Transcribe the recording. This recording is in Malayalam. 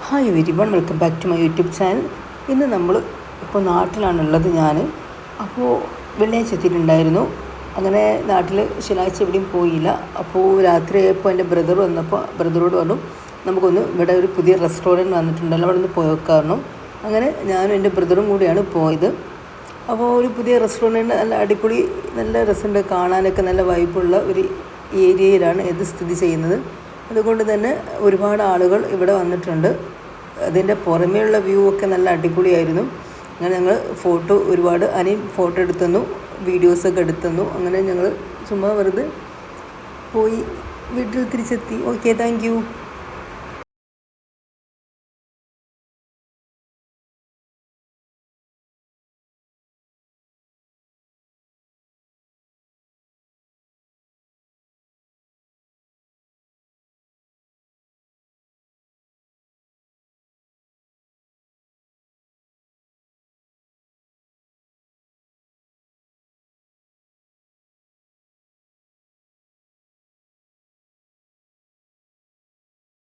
Hi everyone, welcome back to my YouTube channel. ഇന്ന് നമ്മൾ ഇപ്പോൾ നാട്ടിലാണുള്ളത്. ഞാൻ അപ്പോൾ വെള്ളിയാഴ്ച എത്തിയിട്ടുണ്ടായിരുന്നു. അങ്ങനെ നാട്ടിൽ ശനിയാഴ്ച എവിടെയും പോയില്ല. അപ്പോൾ രാത്രിയായപ്പോൾ എൻ്റെ ബ്രദർ വന്നപ്പോൾ ബ്രദറോട് പറഞ്ഞു, നമുക്കൊന്ന് ഇവിടെ ഒരു പുതിയ റെസ്റ്റോറൻറ്റ് വന്നിട്ടുണ്ടല്ലോ, അവിടെ നിന്ന് പോയി വെക്കാറുണ്ട്. അങ്ങനെ ഞാനും എൻ്റെ ബ്രദറും കൂടിയാണ് പോയത്. അപ്പോൾ ഒരു പുതിയ റെസ്റ്റോറൻറ്റ്, നല്ല അടിപൊളി, നല്ല രസമുണ്ട് കാണാനൊക്കെ, നല്ല വൈബുള്ള ഒരു ഏരിയയിലാണ് ഇത് സ്ഥിതി ചെയ്യുന്നത്. അതുകൊണ്ട് തന്നെ ഒരുപാട് ആളുകൾ ഇവിടെ വന്നിട്ടുണ്ട്. അതിൻ്റെ പുറമേയുള്ള വ്യൂ ഒക്കെ നല്ല അടിപൊളിയായിരുന്നു. അങ്ങനെ ഞങ്ങൾ ഒരുപാട് അനിയൻ ഫോട്ടോ എടുത്തു, വീഡിയോസൊക്കെ എടുത്തു. അങ്ങനെ ഞങ്ങൾ ചുമ്മാ വെറുതെ പോയി വീട്ടിൽ തിരിച്ചെത്തി. Okay, thank you.